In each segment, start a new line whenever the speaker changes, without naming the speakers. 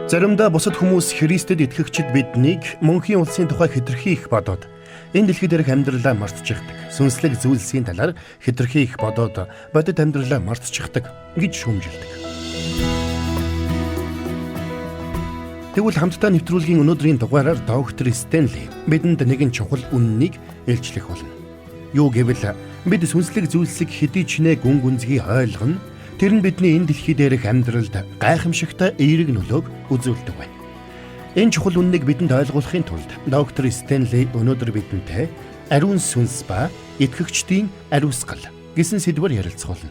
Заримдаа бусад хүмүүс Христэд итгэгчид биднийг мөнхийн улсын тухай хэтэрхий их бодоод энэ дэлхий дээрх амьдралаа мартчихдаг. Сүнслэг зүйлсийн талаар хэтэрхий их бодоод бодит амьдралаа мартчихдаг гэж шүүмжилдэг. Тэгвэл хамтдаа нэвтрүүлгийн өнөөдрийн дугаараар доктор Стенли бидэнд нэгэн чухал үннийг илчлэх болно. Юу гэвэл бид сүнслэг зүйлсийг хэдий ч нэ гүн гүнзгий ойлгоно. Тэр нь бидний энэ дэлхий дээрх амьдралд гайхамшигтай эерэг нөлөөг үзүүлдэг байна. Энэ чухал үннийг бидэнд ойлгуулахын тулд доктор Стенли өнөөдөр бидэнтэй ариун сүнс ба итгэгчдийн ариусгал гэсэн сэдвээр ярилцгаулна.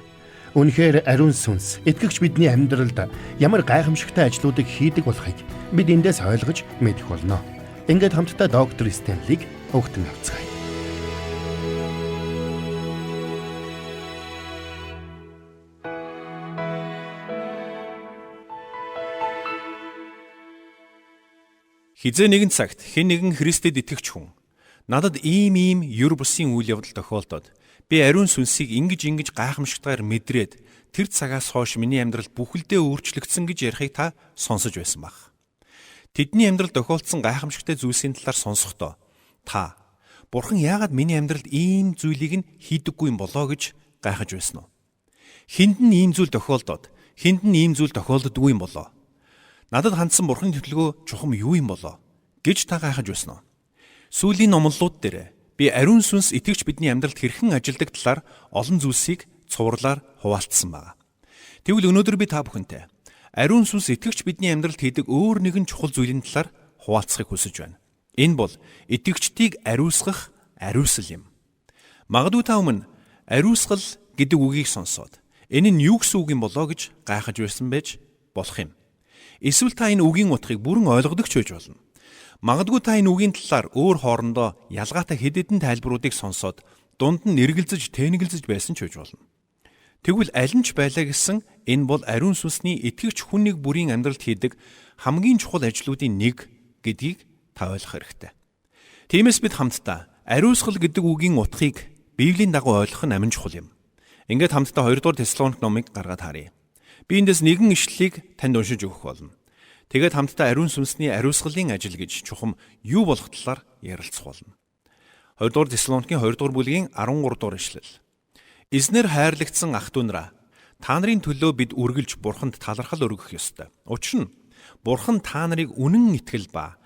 Үнэхээр ариун сүнс итгэгч бидний амьдралд ямар гайхамшигтай ажлуудыг хийдэг болохыг бид эндээс ойлгож мэдэх болно. Ингээд хамтдаа доктор Стенлиг өгтөн авцгаая.
Хизээ нэгэн цагт хэн нэгэн Христэд итгэгч хүн надад ийм ёр бусын үйл явдал тохиолдоод би ариун сүнсийг ингэж гайхамшигтайгаар мэдрээд тэр цагаас хойш миний амьдрал бүхэлдээ өөрчлөгдсөн гэж ярихыг та сонсож байсан баг. Тэдний амьдрал тохиолдсон гайхамшигтай зүйлсийн талаар сонсохдоо та Бурхан яагаад миний амьдралд ийм зүйлийг нь хийдэггүй юм болоо гэж гайхаж байсан уу? Хэнд нь ийм зүйл тохиолдоод хэнд нь ийм зүйл тохиолддоггүй юм болоо? Надад хандсан Бурханы төлөвлөгөө чухам юу юм болоо гэж та гайхаж байсан уу? Сүүлийн номлолууд дээр би ариун сүнс итгэгч бидний амьдралд хэрхэн ажилладаг талаар олон зүйлсийг цувралаар хуваалцсан байна. Тэгвэл өнөөдөр би та бүхэнтэй ариун сүнс итгэгч бидний амьдралд хийдэг өөр нэгэн чухал зүйлийн талаар хуваалцахыг хүсэж байна. Энэ бол итгэгчдийг ариусгах ариусал юм. Магадгүй та өмнө ариусгал гэдэг үгийг сонсоод энэ нь юу гэсэн үг юм болоо гэж гайхаж байсан байж болох юм. Эсвэл та энэ үгийн утгыг бүрэн ойлгодог ч байж болно. Магадгүй та энэ үгийн талаар өөр хоорондоо ялгаатай хэд хэдэн тайлбаруудыг сонсоод дунд нь эргэлзэж, тэнэгэлзэж байсан ч байж болно. Тэгвэл аль нь ч байлаа гэсэн энэ бол ариун сүнсний итгэгч хүн нэг бүрийн амьдралд хийдэг хамгийн чухал ажлуудын нэг гэдгийг та ойлгох хэрэгтэй. Тиймээс бид хамтдаа ариусгал гэдэг үгийн утгыг Библийн дагуу ойлгох нь амин чухал юм. Ингээд хамтдаа 2 дугаар Тесалоник номыг гаргаад харъя. Би эндээс нэгэн ишлэлийг танд уншиж өгөх болно. Тэгээд хамтдаа ариун сүнсний ариусгалын ажил гэж чухам юу болох талаар ярилцах болно. 2 дугаар Тесалоникийн 2 дугаар бүлгийн 13 дугаар ишлэл. Эзнэр хайрлагдсан ах дүүнраа та нарын төлөө бид үргэлж Бурханд талархал өргөх ёстой. Учир нь Бурхан та нарыг үнэн итгэл ба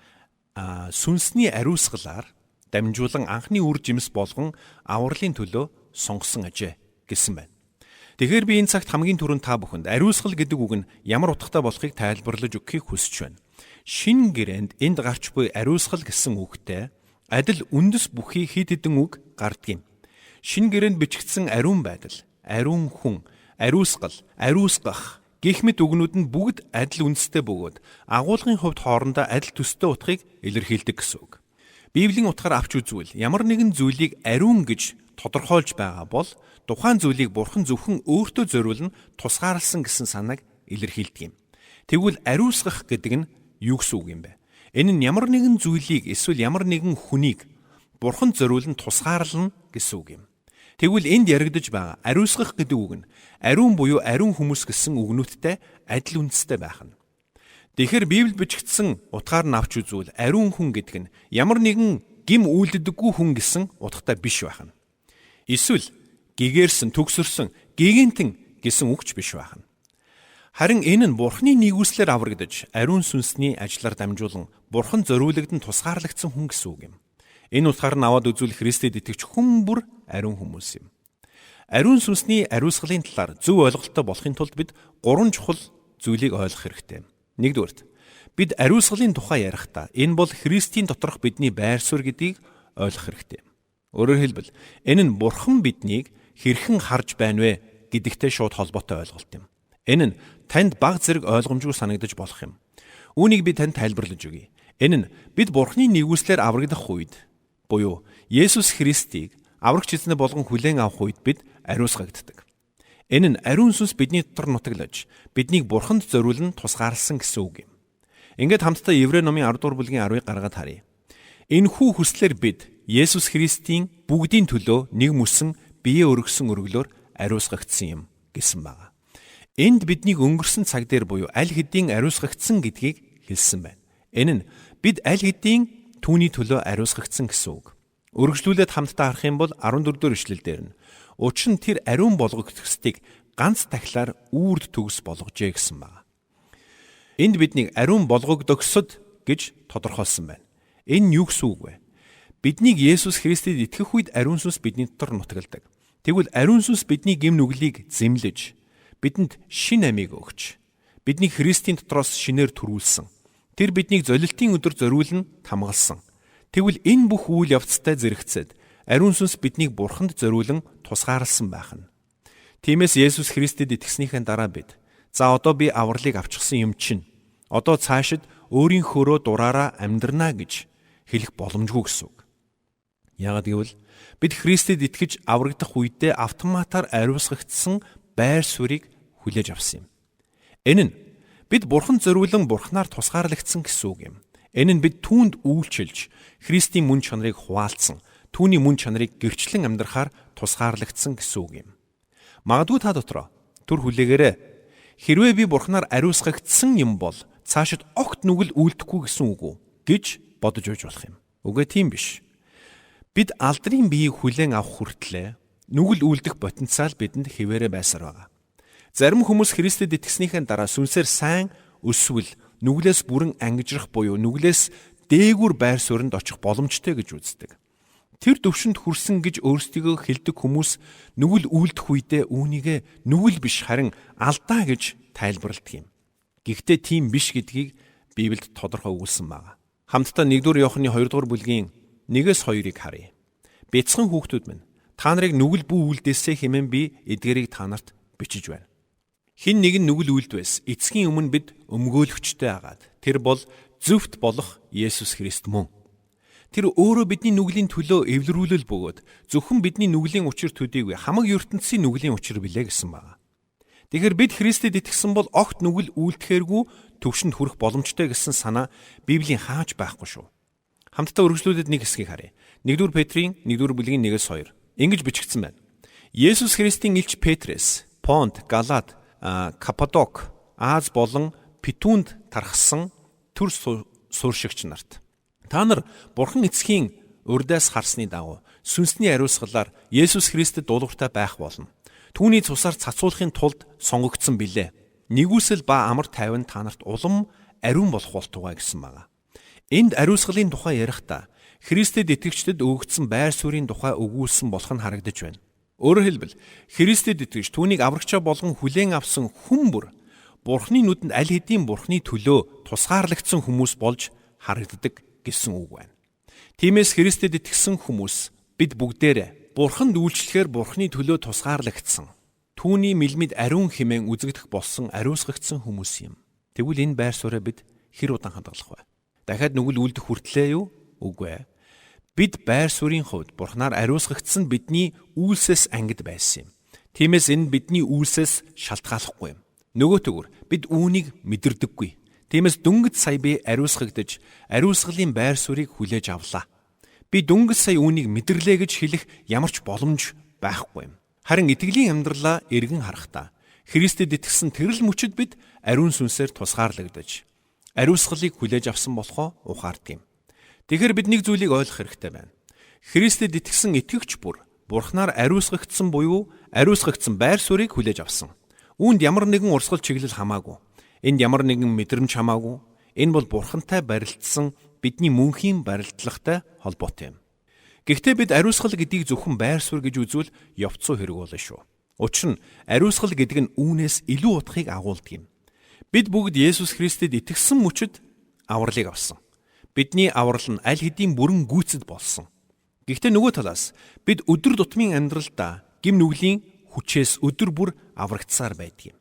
сүнсний ариусгалаар дамжуулан анхны үр жимс болгон авралын төлөө сонгосон ажээ гэсэн байна. Тэгэхээр би энэ цагт хамгийн түрүүнд та бүхэнд ариусгал гэдэг үг нь ямар утгатай болохыг тайлбарлаж өгөхийг хүсэж байна. Шинэ гэрээнд энд гарч буй ариусгал гэсэн үгтэй адил үндэс бүхий хэд хэдэн үг гардаг юм. Шинэ гэрээнд бичигдсэн ариун байдал, ариун хүн, ариусгал, ариусгах гэх мэт үгнүүд нь бүгд адил үндэстэй бөгөөд агуулгын хувьд хоорондоо адил төстэй утгыг илэрхийлдэг гэсэн үг. Библийн утгаар авч үзвэл ямар нэгэн зүйлийг ариун гэж тодорхойлж байгаа бол тухайн зүйлийг Бурхан зөвхөн өөртөө зориулна тусгаарласан гэсэн санааг илэрхийлдэг юм. Тэгвэл ариусгах гэдэг нь юу гэсэн үг юм бэ? Энэ нь ямар нэгэн зүйлийг эсвэл ямар нэгэн хүнийг Бурханд зориулна тусгаарлана гэсэн үг юм. Тэгвэл энд яригдж байгаа ариусгах гэдэг үг нь ариун буюу ариун хүмүүс гэсэн үгнүүдтэй адил үндэстэй байх нь. Тэгэхээр Библиэд бичигдсэн утгаар нь авч үзвэл ариун хүн гэдэг нь ямар нэгэн гим үйлддэггүй хүн гэсэн утгатай биш байх нь. Эсвэл гэгээрсэн, төгсөрсөн, гэгэнтэн гэсэн үгч биш байх нь. Харин энэ нь Бурханы нэгүслэр аврагдаж, ариун сүнсний ажлаар дамжуулан Бурхан зориулагдсан тусгаарлагдсан хүн гэсэн үг юм. Энэ утгаар нь аваад үзвэл Христэд итгэж хүн бүр ариун хүмүүс юм. Ариун сүнсний ариусгалын талаар зөв ойлголттой болохын тулд бид 3 чухал зүйлийг ойлгох хэрэгтэй. Нэгдүгээрт, бид ариусгалын тухай ярихдаа энэ бол Христийн доторх бидний байр суурь гэдгийг ойлгох хэрэгтэй. Өөрөөр хэлбэл энэ нь Бурхан биднийг хэрхэн харж байна вэ гэдэгтэй шууд холбоотой ойлголт юм. Энэ нь танд бага зэрэг ойлгомжгүй санагдаж болох юм. Үүнийг би танд тайлбарлаж өгье. Энэ нь бид Бурханы нэгүслэр аврагдах үед буюу Есүс Христийг аврагч эзнээ болгон хүлээн авах үед бид ариусгагддаг. Энэ нь ариун сүнс бидний дотор нутаглаж биднийг Бурханд зориулн тусгаарласан гэсэн үг юм. Ингээд хамтдаа Еврей номын 10 дугаар бүлгийн 10-ыг гаргаад харъя. Энэхүү хүслээр бид Есүс Христийн бүгдийн төлөө нэг мөсөн бие өргөсөн өргөлөөр ариусгагдсан юм гэсэн байна. Энд биднийг өнгөрсөн цаг дээр буюу аль хэдийн ариусгагдсан гэдгийг хэлсэн байна. Энэ нь бид аль хэдийн түүний төлөө ариусгагдсан гэсэн үг. Үргэлжлүүлээд хамтдаа харах юм бол 14-р эшлэлдэр нь учир нь тэр ариун болгогдсдыг ганц дахлаар үрд төгс болгожээ гэсэн байна. Энд биднийг ариун болгогдсод гэж тодорхойлсон байна. Энэ нь юу гэсэн үг вэ? Биднийг Есүс Христэд итгэх үед ариун сүнс бидний дотор нутагладаг. Тэгвэл ариун сүнс бидний гэм нүглийг зэмлэж, бидэнд шин амийг өгч, биднийг Христийн дотроос шинээр төрүүлсэн. Тэр биднийг золилтын өдөр зориулн хамгаалсан. Тэгвэл энэ бүх үйл явцтай зэрэгцээд ариун сүнс биднийг Бурханд зориулан тусгаарласан байх нь. Тиймээс Есүс Христэд итгэснийхээ дараа бид за одоо би авралыг авчихсан юм чинь одоо цаашид өөрийнхөөрөө дураараа амьдрнаа гэж хэлэх боломжгүй гэсэн үг. Яагад гэвэл бид Христэд итгэж аврагдах үедээ автоматар ариусгагдсан байр суурийг хүлээж авсан юм. Энэ нь бид Бурханд зориулан Бурханаар тусгаарлагдсан гэсэн үг юм. Энэ нь бид түүнд үйлчилж Христийн мөн чанарыг хуваалцсан, түүний мөн чанарыг гэрчлэн амьдрахаар тусгаарлагдсан гэсэн үг юм. Магадгүй та дотроо түр хүлээгээрэй. Хэрвээ би Бурханаар ариусгагдсан юм бол цаашид огт нүгэл үлдэхгүй гэсэн үг үү гэж бодож үйж болох юм. Үгүй тийм биш. Бид алдрын биеийг хүлээн авах хүртлээр нүгэл үлдэх потенциал бидэнд хэвээрээ байсаар байгаа. Зарим хүмүүс Христэд итгэснийхээ дараа сүнсээр сайн өсвөл нүглээс бүрэн ангижрах буюу нүглээс дээгүүр байр суурьнд очих боломжтой гэж үздэг. Тэр төвшөнд хүрсэн гэж өөрсдийгөө хэлдэг хүмүүс нүгэл үлдэх үедээ үүнийгээ нүгэл биш харин алдаа гэж тайлбарладаг юм. Гэхдээ тийм биш гэдгийг Библиэд тодорхой өгүүлсэн байна. Хамтдаа 1-р Иохны 2-р бүлгийн 1-2-ыг харъя. Бяцхан хүүхдүүд минь, та нарыг нүгэл бүү үлдээсэй хэмээн би эдгээрийг та нарт бичиж байна. Хэн нэгэн нүгэл үлдвэс эцгийн өмнө бид өмгөөлөгчтэй агаад тэр бол зөвхт болох Есүс Христ мөн. Тэр өөрөө бидний нүглийн төлөө эвлэрүүлэл бөгөөд зөвхөн бидний нүглийн учир төдийгүй хамаг ертөнцийн нүглийн учир билээ гэсэн байна. Тэгэхээр бид Христэд итгэсэн бол огт нүгэл үлдэхээргүй төвшөнд хүрэх боломжтой гэсэн санаа Библийн хааж байхгүй шүү. Хамтдаа үргэлжлүүлээд нэг хэсгийг харъя. 1-р Петрийн 1-р бүлгийн 1-2. Ингэж бичигдсэн байна. Есүс Христийн элч Петрээс, Понт, Галат, Каппадок, Аз болон Питүнд тархсан төр сууршигч нарт. Та нар Бурхан эцгийн урдаас харсны дагуу сүнсний ариусгалаар Есүс Христэд дуулууртай байх болно. Түүний цусаар цацуулахын тулд сонгогдсон билээ. Нэгүсэл ба амар тайван та нарт улам ариун болох болтугай гэсэн байна. Энд ариусгалын тухай ярихдаа Христэд итгэгчдэд өгөгдсөн байр суурийн тухай өгүүлсэн болох нь харагдаж байна. Өөрөөр хэлбэл Христэд итгэж түүнийг аврагчаа болгон хүлээн авсан хүн бүр Бурхны нүдэнд аль хэдийн Бурхны төлөө тусгаарлагдсан хүмүүс болж харагддаг гэсэн үг байна. Тиймээс Христэд итгэсэн хүмүүс бид бүгдээрээ Бурханд үйлчлэхээр Бурхны төлөө тусгаарлагдсан, түүний мэлмид ариун хэмээн үзэгдэх болсон ариусгагдсан хүмүүс юм. Тэгвэл энэ байр сууриа бид хэр удаан хадгалах вэ? Дахиад нүгэл үлдэх хүртлээ юу? Үгүй ээ. Бид байр суурийн хувьд Бурханаар ариусгагдсан бидний үйлсээс ангид байсан юм. Тиймээс энэ бидний үйлсээс шалтгааллахгүй юм. Нөгөөтгөр бид үүнийг мэдэрдэггүй. Тиймээс дөнгөж сая би ариусгагдаж, ариусгалын байр суурийг хүлээж авлаа. Би дөнгөж сая үүнийг мэдэрлээ гэж хэлэх ямар ч боломж байхгүй юм. Харин итгэлийн амьдралаа эргэн харахтаа Христэд итгэсэн тэрл мөчөд бид ариун сүнсээр тусгаарлагдаж, ариусгалыг хүлээж авсан болохоо ухаардаг юм. Тэгэхээр бид нэг зүйлийг ойлгох хэрэгтэй байна. Христэд итгэсэн итгэгч бүр Бурханаар ариусгагдсан буюу ариусгагдсан байр суурийг хүлээж авсан. Үүнд ямар нэгэн урсгал чиглэл хамаагүй. Энд ямар нэгэн мэдрэмж хамаагүй. Энэ бол Бурхантай барилдсан бидний мөнхийн барилдлагатай холбоотой юм. Гэхдээ бид ариусгал гэдгийг зөвхөн байр суурь гэж үзвэл явцуу хэрэг болно шүү. Учир нь ариусгал гэдэг нь үүнээс илүү утгыг агуулдаг юм. Бид бүгд Есүс Христэд итгэсэн мөчөд авралыг авсан. Бидний аврал нь аль хэдийн бүрэн гүйцэд болсон. Гэхдээ нөгөө талаас бид өдөр тутмын амьдралдаа гим нүглийн хүчээс өдөр бүр аврагдсаар байдаг юм.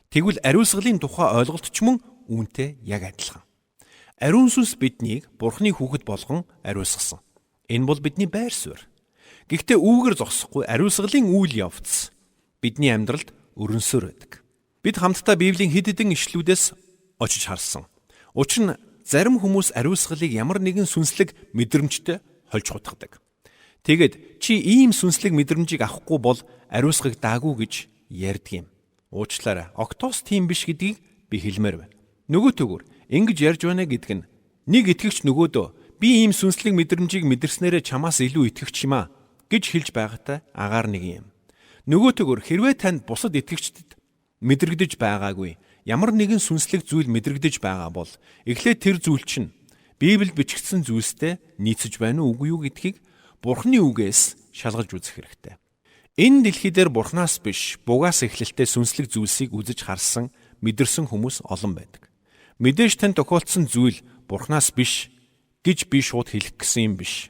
Тэгвэл ариусгалын тухай ойлголт ч мөн үүнтэй яг адилхан. Ариун сүнс биднийг Бурхны хүүхэд болгон ариусгасан. Энэ бол бидний байр суурь. Гэхдээ үүгээр зогсохгүй ариусгалын үйл явц бидний амьдралд өрнөсөөр байдаг. Бид хамтдаа Библийн хэд хэдэн ишлүүдээс очиж харсан. Учир нь зарим хүмүүс ариусгалыг ямар нэгэн сүнслэг мэдрэмжтэй хольж хутгадаг. Тэгэд чи ийм сүнслэг мэдрэмжийг авахгүй бол ариусгагдаагүй гэж ярьдаг юм. Уучлаарай. Октос тийм биш гэдгийг би хэлмээр байна. Нөгөөтгөр ингэж ярьж байна гэдэг нь нэг итгэгч нөгөөдөө би ийм сүнслэг мэдрэмжийг мэдэрснээрээ чамаас илүү итгэгч юм а гэж хэлж байгаатай агаар нэг юм. Нөгөөтгөр хэрвээ танд бусад итгэгчдэд мэдрэгдэж байгаагүй ямар нэгэн сүнслэг зүйл мэдрэгдэж байгаа бол эхлээд тэр зүйл чинь Библиэд бичигдсэн зүйлстэй нийцэж байна уу үгүй юу гэдгийг Бурхны үгээс шалгаж үзэх хэрэгтэй. Энэ дэлхий дээр Бурхнаас биш бугаас эхлэлтэй сүнслэг зүйлсийг үзэж харсан, мэдэрсэн хүмүүс олон байдаг. Мэдээж тань тохиолдсон зүйл Бурхнаас биш гэж би шууд хэлэх гэсэн юм биш.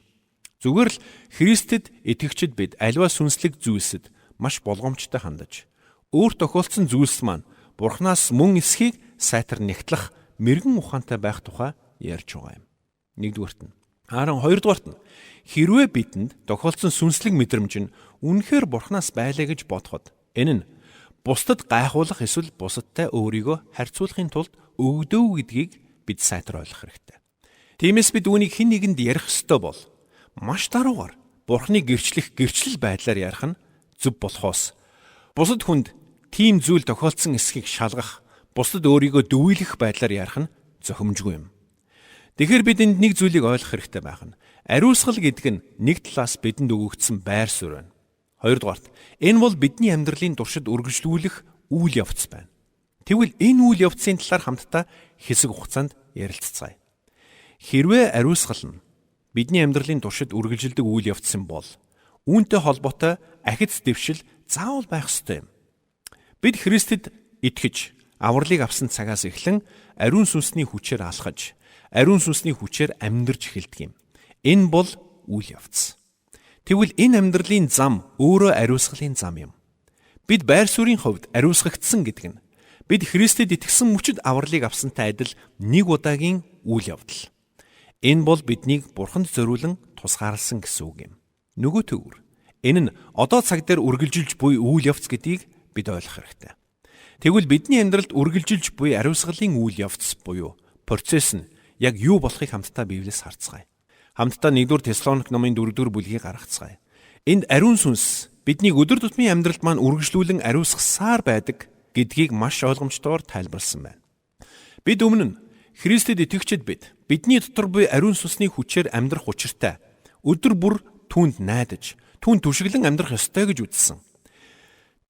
Зүгээр л Христэд итгэгчид бид аливаа сүнслэг зүйлсэд маш болгоомжтой хандаж, өөр тохиолдсон зүйлс маань Бурхнаас мөн эсхийг сайтар нэгтлэх мэрэгэн ухаантай байх тухай ярьж байгаа юм. Нэгдүгээрт нь. Харин хоёрдугаарт нь хэрвээ бидэнд тохиолдсон сүнслэг мэдрэмж нь үнэхээр Бурхнаас байлаа гэж бодоход энэ нь бусдад гайхуулах эсвэл бусадтай өөрийгөө харьцуулахын тулд өгдөө гэдгийг бид сайтар ойлгох хэрэгтэй. Тиймээс бид үүнийг хэн нэгэнд ярих ёстой бол маш даруугаар Бурхныг гэрчлэл байдлаар ярих нь зөв болохоос бусад хүнд тийм зүйл тохиолдсон эсхийг шалгах, бусдад өөрийгөө дөвөөлөх байдлаар ярих нь зохимжгүй юм. Тэгэхээр бид энд нэг зүйлийг ойлгох хэрэгтэй байх нь ариусгал гэдэг нь нэг талаас бидэнд өгөгдсөн байр суурь байна. Хоёрдугаарт энэ бол бидний амьдралын туршид үргэлжлүүлэх үйл явц байна. Тэгвэл энэ үйл явцын талаар хамтдаа хэсэг хугацаанд ярилцгаая. Хэрвээ ариусгал нь бидний амьдралын туршид үргэлжилдэг үйл явц юм бол үүнтэй холбоотой ахиц дэвшил заавал байх ёстой юм. Бид Христэд итгэж авралыг авсан цагаас эхлэн ариун сүнсний хүчээр алхаж, ариун сүнсний хүчээр амьдарч эхэлдэг юм. Энэ бол үйл явц. Тэгвэл энэ амьдралын зам өөрөө ариусгалын зам юм. Бид байр суурийн хувьд ариусгагдсан гэдэг нь бид Христэд итгэсэн мөчид авралыг авсантай адил нэг удаагийн үйл явдал. Энэ бол биднийг Бурханд зориулан тусгаарласан гэсэн үг юм. Нөгөө төвөр энэ нь одоо цаг дээр үргэлжилж буй үйл явц гэдгийг бид ойлгох хэрэгтэй. Тэгвэл бидний амьдралд үргэлжилж буй ариусгалын үйл явц буюу процесс нь яг юу болохыг хамтдаа Библиэс харцгаая. Хамтдаа 1-р Тесалоник номын 4-р бүлгийг гаргацгаая. Энд ариун сүнс биднийг өдөр тутмын амьдралд маань үргэлжлүүлэн ариусгасаар байдаг гэдгийг маш ойлгомжтойгоор тайлбарласан байна. Бид өмнө нь Христэд итгэгчид бидний дотор буй ариун сүнсний хүчээр амьдрах учиртай өдөр бүр түүнд найдаж, түүнд түшиглэн амьдрах ёстой гэж үзсэн.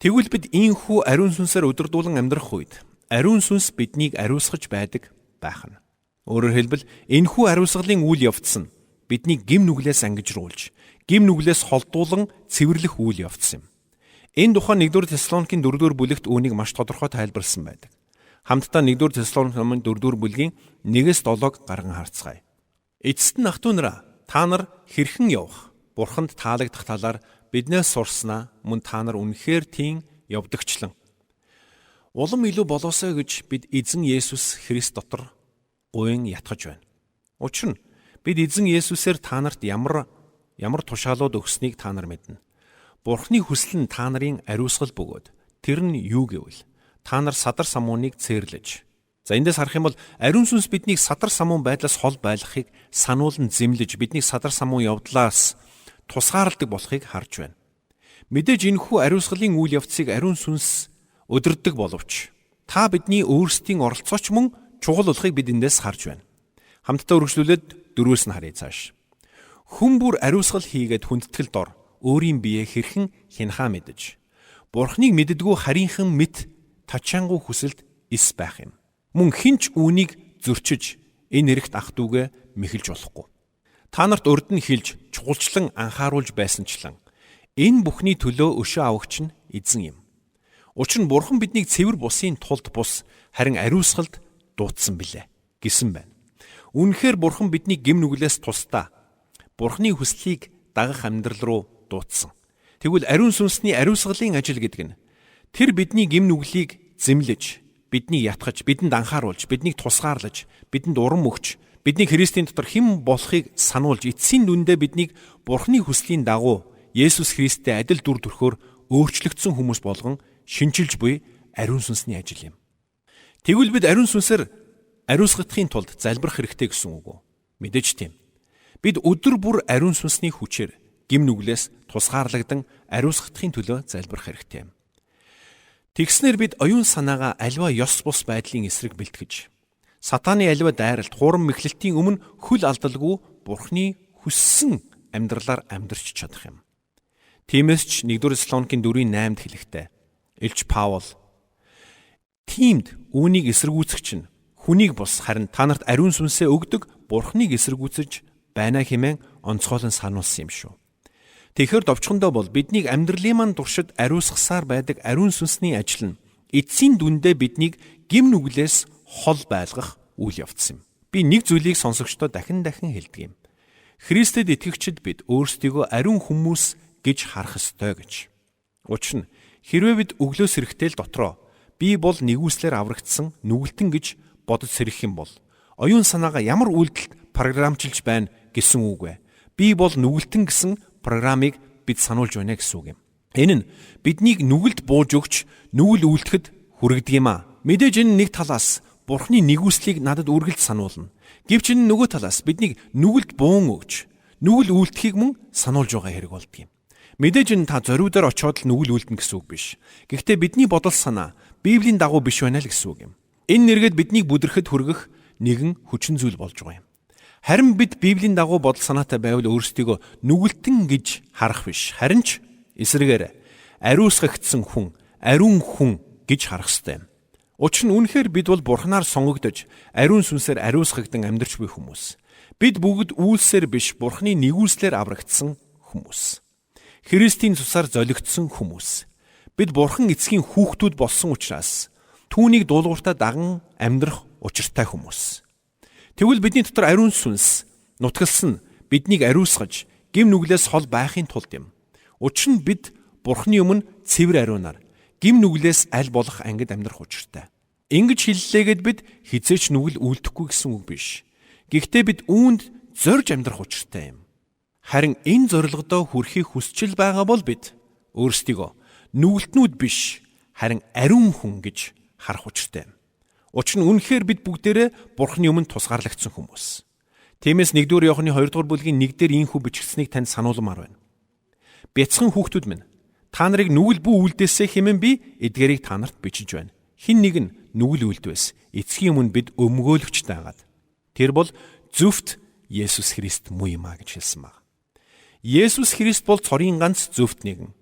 Тэгвэл бид ийхүү ариун сүнсээр өдөрдүүлэн амьдрах үед ариун сүнс биднийг ариусгаж байдаг байх нь. Өөрөөр хэлбэл энэхүү ариусгалын үйл явц нь бидний гим нүглээс ангижруулж, гим нүглээс холдуулан цэвэрлэх үйл явц юм. Энэ тухай 1-р Тесалоникийн 4-р бүлэгт үүнийг маш тодорхой тайлбарласан байдаг. Хамтдаа 1-р Тесалоник номын 4-р бүлгийн 1-7-г гарган харцгаая. Эцэст нь ах トゥ нараа, та нар хэрхэн явах, Бурханд таалагдах талаар биднээс сурснаа, мөн та нар үнэхээр тийм явдагчлан. Улам илүү болоосоо гэж бид эзэн Есүс Христ дотор гуйн ятгаж байна. Учир нь бид эзэн Есүсээр та нарт ямар тушаалууд өгснийг та нар мэднэ. Бурхны хүсэл нь та нарын ариусгал бөгөөд тэр нь юу гэвэл та нар садар самууныг цээрлэж. За эндээс харах юм бол ариун сүнс биднийг садар самуун байдлаас хол байлгахыг сануулн зэмлэж биднийг садар самуун явдлаас тусгаарладаг болохыг харж байна. Мэдээж энэхүү ариусгалын үйл явцыг ариун сүнс өдөрддөг боловч та бидний өөрсдийн оролцооч мөн чухал болохыг бид эндээс харж байна. Хамтдаа үргэлжлүүлээд 4-өөс нь харъя цааш. Хүн бүр ариусгал хийгээд хүндэтгэл дор өөрийн биеэ хэрхэн хянахаа мэдэж. Бурхныг мэддэггүй харийнхан мэт тачаангуй хүсэлд эс байх юм. Мөн хинч үүнийг зөрчиж энэ эрэгт ах дүүгээ мэхэлж болохгүй. Та нарт урд нь хэлж чухалчлан анхааруулж байсанчлан энэ бүхний төлөө өшөө авагч нь эзэн юм. Учир нь Бурхан биднийг цэвэр бусын тулд бус харин ариусгалд дуудсан билээ гэсэн байна. Үнэхээр Бурхан бидний гим нүглээс тусдаа Бурханы хүслийг дагах амьдрал руу дуудсан. Тэгвэл ариун сүнсний ариусгалын ажил гэдэг нь тэр бидний гим нүглийг зэмлэж, биднийг ятгах, бидэнд анхааруулж, биднийг тусгаарлаж, бидэнд урам өгч, бидний Христийн дотор хэн болохыг сануулж, эцсийн дүндээ биднийг Бурханы хүслийн дагуу Есүс Христтэй адил дүр төрхөөр өөрчлөгдсөн хүмүүс болгон шинчилж буй ариун сүнсний ажил юм. Тэгвэл бид ариун сүнсээр ариусгахын тулд залбирах хэрэгтэй гэсэн үг үү? Мэдээж тийм. Бид өдөр бүр ариун сүнсний хүчээр гим нүглээс тусгаарлагдан ариусгахын төлөө залбирах хэрэгтэй юм. Тэгснээр бид оюун санаагаа альва ёс бус байдлын эсрэг бэлтгэж, Сатааны аливаа дайралт, хурам мэхлэлтийн өмнө хөл алдалгүй Бурхны хүссэн амьдралаар амьдрч чадах юм. Тиймээс ч 1-р Тесалоникийн 4:8-д хэлэхдээ Илч Паул тиймд үүнийг эсэргүүцэгч нь хүнийг бус харин та нарт ариун сүнсээ өгдөг Бурхныг эсэргүүцэж байна хэмээн онцгойлон сануулсан юм шүү. Тэгэхээр довчхондоо бол биднийг амьдралын маань туршид ариусгасаар байдаг ариун сүнсний ажил нь эцсийн дүндээ биднийг гим нүглээс хол байлгах үйл явц юм. Би нэг зүйлийг сонсогчдод дахин хэлдэг юм. Христэд итгэгчид бид өөрсдийгөө ариун хүмүүс гэж харах ёстой гэж. Учир нь хэрвээ бид өглөөс эрэхтэл дотроо би бол нэгүслэр аврагдсан нүгэлтэн гэж бодож сэрэх юм бол оюун санаагаа ямар үйлдэлд програмчилж байна гэсэн үг вэ? Би бол нүгэлтэн гэсэн програмыг бид сануулж байна гэсэн үг юм. Энэ нь биднийг нүгэлд бууж өгч нүгэл үйлдэхэд хүргэдэг юм аа. Мэдээж энэ нэг талаас Бурхны нэгүслийг надад үргэлж сануулна. Гэвч энэ нөгөө талаас биднийг нүгэлд буун өгч нүгэл үйлдэхийг мөн сануулж байгаа хэрэг болдго юм. Мэдээж энэ та зориудаар очиод л нүгэл үйлдэнэ гэсэн үг биш. Гэхдээ бидний бодол санаа Библийн дагуу биш байна л гэсэн үг юм. Энэ нэргээд биднийг бүдрэхэд хүргэх нэгэн хүчин зүйл болж байгаа юм. Харин бид Библийн дагуу бодол санаатай байвал өөрсдийгөө нүгэлтэн гэж харах биш. Харин ч эсрэгээр ариусгагдсан хүн, ариун хүн гэж харах ёстой юм. Учир нь үнэхээр бид бол Бурханаар сонгогдож, ариун сүнсээр ариусгагдан амьдарч буй хүмүүс. Бид бүгд үйлсээр биш, Бурхны нэгүслэр аврагдсан хүмүүс. Христийн цусаар золигдсон хүмүүс. Бид Бурхан эцгийн хүүхдүүд болсон учраас түүнийг дуулууртаа даган амьдрах учиртай хүмүүс. Тэгвэл бидний дотор ариун сүнс нутгалсан биднийг ариусгаж, гим нүглээс хол байхын тулд юм. Учир нь бид Бурхны өмнө цэвэр ариунаар гим нүглээс аль болох ангид амьдрах учиртай. Ингэж хэллээгээд бид хизээч нүгэл үлдэхгүй гэсэн үг биш. Гэхдээ бид үүнд зорж амьдрах учиртай юм. Харин энэ зорилгодоо хүрэхийг хүсчил байгаа бол бид өөрсдийгөө нүгэлтнүүд биш, харин ариун хүн гэж харах учиртай юм. Учир нь үнэхээр бид бүгдээрээ Бурхны өмнө тусгаарлагдсан хүмүүс. Тиймээс 1-р Иохны 2-р бүлгийн 1-дэр ийхүү бичигдсэнийг танд сануулмаар байна. Бяцхан хүүхдүүд минь, та нарыг нүгэл бүү үлдээсэй хэмээн би эдгээрийг та нарт бичиж байна. Хэн нэг нь нүгэл үлдвэс эцгийн өмнө бид өмгөөлөгчтэй хагаад. Тэр бол зөвхт Есүс Христ муу юм а гэж хэлсэн баг. Есүс Христ бол цорын ганц зөвхт нэгэн.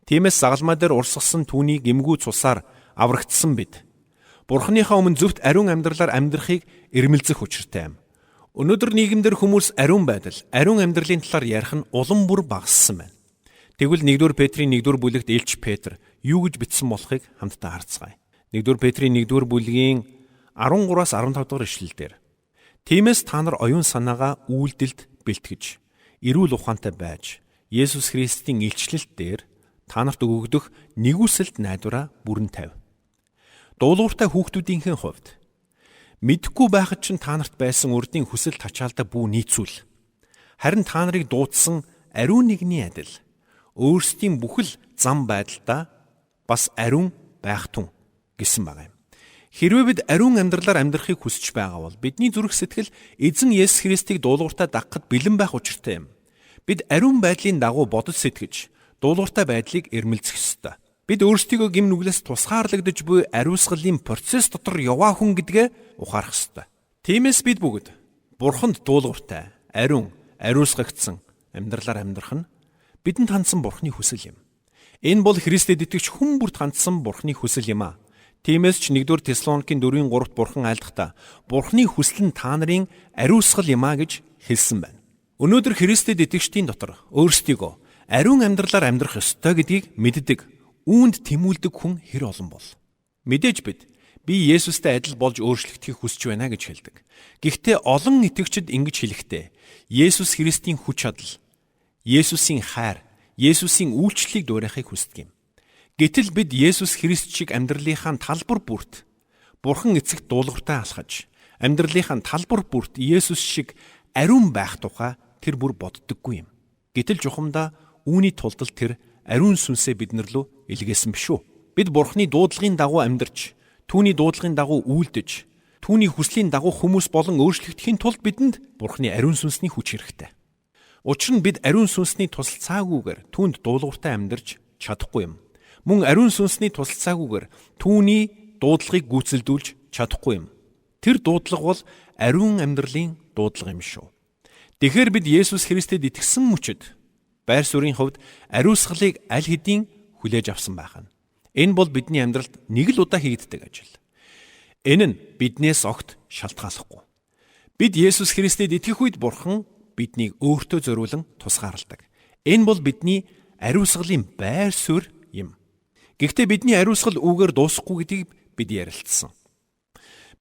Тиймээс загалмай дээр урсгасан түүний гэмгүү цусаар аврагдсан бид Бурханыхаа өмнө зөвхт ариун амьдралаар амьдрахыг эрмэлзэх учиртай юм. Өнөөдөр нийгэмдэр хүмүүс ариун байдал, ариун амьдралын талаар ярих нь улам бүр багассан байна. Тэгвэл 1-р Петрийн 1-р бүлэгт Илч Петр юу гэж бичсэн болохыг хамтдаа харцгаая. 1-р Петрийн 1-р бүлгийн 13-аас 15 дугаар ишлэлдэр тиймээс та нар оюун санаагаа үйлдэлд бэлтгэж, эрүүл ухаантай байж, Есүс Христийн илчлэлт дээр та нарт өгөгдөх нэгүсэлд найдвараа бүрэн тавь. Дуулууртай хүүхдүүдийнхээ хувьд мэдхгүй байхад ч та нарт байсан урдын хүсэл тачаалдаа бүү нийцүүл. Харин та нарыг дуудсан ариун нэгний адил өөрсдийн бүхэл зам байдалдаа бас ариун байх тун гэсэн байгаа юм. Хэрвээ бид ариун амьдралаар амьдрахыг хүсэж байгаа бол бидний зүрх сэтгэл эзэн Есүс Христийг дуулууртаа дагахад бэлэн байх учиртай юм. Бид ариун байдлын дагуу бодож сэтгэж дуулууртай байдлыг эрмэлзэх ёстой. Бид өөрсдийгөө гим нүглээс тусгаарлагдж буй ариусгалын процесс дотор яваа хүн гэдгээ ухаарах ёстой. Тиймээс бид бүгд Бурханд дуулууртай, ариун, ариусгагдсан амьдралаар амьдрах нь бидэнд хандсан Бурхны хүсэл юм. Энэ бол Христэд итгэж хүн бүрт хандсан Бурхны хүсэл юм а. Тиймээс ч 1-р Тесалоникийн 4:3-т Бурхан айлдахдаа Бурхны хүсэл нь та нарын ариусгал юм а гэж хэлсэн байна. Өнөөдөр Христэд итгэгчдийн дотор өөрсдийгөө ариун амьдралаар амьдрах ёстой гэдгийг мэддэг, үүнд тэмүүлдэг хүн хэр олон бол. Мэдээж би Есүстэй адил болж өөрчлөгдөхийг хүсэж байна гэж хэлдэг. Гэхдээ олон итгэгчид ингэж хэлэхдээ Есүс Христийн хүч чадал, Есүсийн хайр, Есүсийн үйлчлэлийг дуурайхыг хүсдэг юм. Гэтэл бид Есүс Христ шиг амьдралынхаа талбар бүрт Бурхан эцэгт дуулууртай алхаж, амьдралынхаа талбар бүрт Есүс шиг ариун байх тухай тэр бүр боддоггүй юм. Гэтэл жухамдаа үүний тулд тэр ариун сүнсээ биднэр лөө илгээсэн биш үү? Бид Бурханы дуудлагын дагуу амьдарч, түүний дуудлагын дагуу үйлдэж, түүний хүслийн дагуу хүмүүс болон өөрчлөгдөхийн тулд бидэнд Бурханы ариун сүнсний хүч хэрэгтэй. Учир нь бид ариун сүнсний тусалцаагүйгээр түүнд дуулууртай амьдарч чадахгүй юм. Мөн ариун сүнсний тусалцаагүйгээр түүний дуудлагыг гүйцэлдүүлж чадахгүй юм. Тэр дуудлага бол ариун амьдралын дуудлага юм шүү. Тэгэхээр бид Есүс Христэд итгэсэн мөчид байр суурийн хувьд ариусгалыг аль хэдийн хүлээж авсан байх нь. Энэ бол бидний амьдралд нэг л удаа хийгддэг ажил. Энэ нь биднээс огт шалтгааллахгүй. Бид Есүс Христэд итгэх үед Бурхан биднийг өөртөө зориулан тусгаарладаг. Энэ бол бидний ариусгалын байр суурь юм. Гэхдээ бидний ариусгал үүгээр дуусахгүй гэдгийг бид ярилцсан.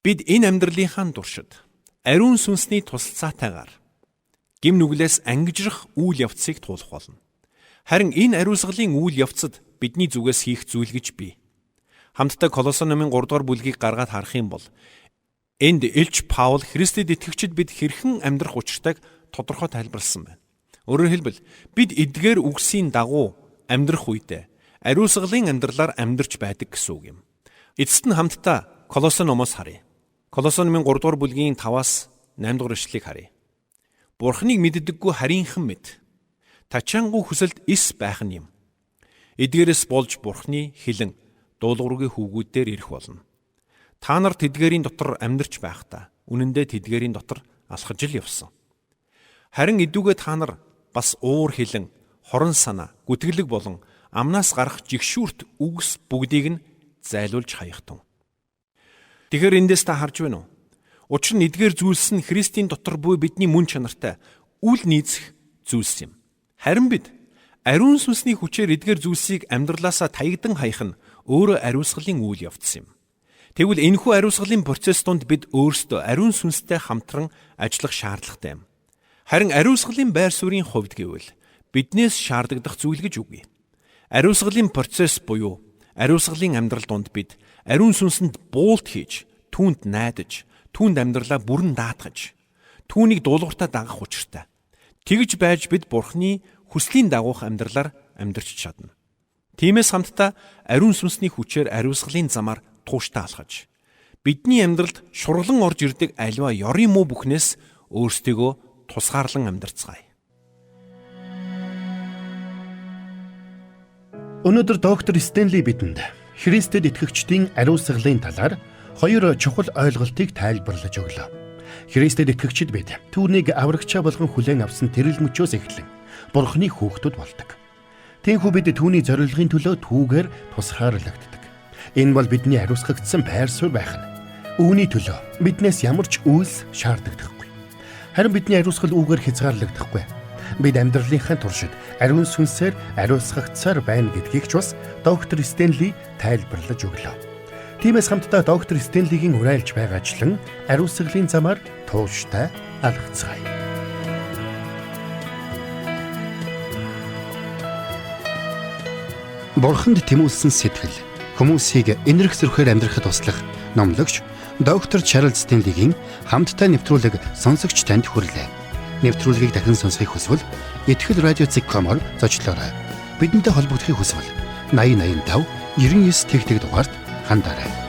Бид энэ амьдралынхаа туршид ариун сүнсний тусалцаатайгаар гим нүглээс ангижрах үйл явцыг туулах болно. Харин энэ ариусгалын үйл явцад бидний зүгээс хийх зүйл гэж бий. Хамтдаа Колосын номын 3 дугаар бүлгийг гаргаад харах юм бол энд Илч Паул Христэд итгэгчид бид хэрхэн амьдрах учиртайг тодорхой тайлбарласан байна. Өөрөөр хэлбэл бид эдгээр үгсийн дагуу амьдрах үедээ ариусгалын амьдралаар амьдарч байдаг гэсэн үг юм. Эцэст нь хамтдаа Колосын номоос харъя. Колосын номын 3 дугаар бүлгийн 5-аас 8 дугаар ишлэгийг харъя. Бурхныг мэддэггүй харийнхан мэд. Тачаангуй хүсэлд эс байх нь юм. Эдгээрээс болж Бурхны хилэн дуулуургийн хүүгүүдээр ирэх болно. Та нар тэдгээрийн дотор амьдарч байхдаа үнэндээ тэдгээрийн дотор алхаж л явсан. Харин эдүүгээ та нар бас уур хилэн, хорон санаа, гүтгэлэг болон амнаас гарах жигшүүрт үгс бүгдийг нь зайлуулж хаягтун. Тэгэхээр эндээс та харж байна уу? Учир нь эдгээр зүйлс нь Христийн дотор буй бидний мөн чанартай үл нийцэх зүйлс юм. Харин бид ариун сүнсний хүчээр эдгээр зүйлсийг амьдралаасаа таягдан хаях нь өөрөө ариусгалын үйл явц юм. Тэгвэл энэхүү ариусгалын процесс донд бид өөрсдөө ариун сүнстэй хамтран ажиллах шаардлагатай юм. Харин ариусгалын байр суурийн хувьд гэвэл биднээс шаардагдах зүйл гэж үгүй. Ариусгалын процесс буюу ариусгалын амьдрал донд бид ариун сүнсэнд буулт хийж, түүнд найдаж, түүнд амьдралаа бүрэн даатгаж, түүнийг дуулууртаа дагах учиртай. Тэгж байж бид Бурхны хүслийн дагуух амьдралаар амьдарч чадна. Тиймээс хамтдаа ариун сүнсний хүчээр ариусгалын замаар тууштай алхаж, бидний амьдралд шурлан орж ирдэг аливаа ёрын муу бүхнээс өөрсдийгөө тусгаарлан амьдарцгаая.
Өнөөдөр доктор Стенли бидэнд Христэд итгэгчдийн ариусгалын талаар 2 чухал ойлголтыг тайлбарлаж өглөө. Христэд итгэгчид бид түүнийг аврагчаа болгон хүлээн авсан тэрэл мөчөөс эхлэн Бурхны хүүхдүүд болдог. Тиймээс бид түүний зорилгын төлөө түүгээр тусгаарлагддаг. Энэ бол бидний ариусгагдсан байр суурь байх нь. Үүний төлөө биднээс ямар ч үйлс шаардлагадаггүй. Харин бидний ариусгал үүгээр хязгаарлагдахгүй. Бид амьдралынхаа туршид ариун сүнсээр ариусгагдсаар байна гэдгийг ч бас доктор Стенли тайлбарлаж өглөө. Тиймээс хамтдаа доктор Стенлигийн уриалж байгаачлан ариусгалын замаар тууштай алхацгаая. Бурханд тэмүүлсэн сэтгэл хүмүүсийг энэрх зөрхөөр амьдрахад туслах номлогч доктор Чарлз Стенлигийн хамттай нэвтрүүлэг сонсогч танд хүрлээ. Нэвтрүүлгийг дахин сонсохыг хүсвэл Итгэл радио.com-оор зочлоорой. Бидэнтэй холбогдохыг хүсвэл 8085 99 тэгтэг дугаард хандаарай.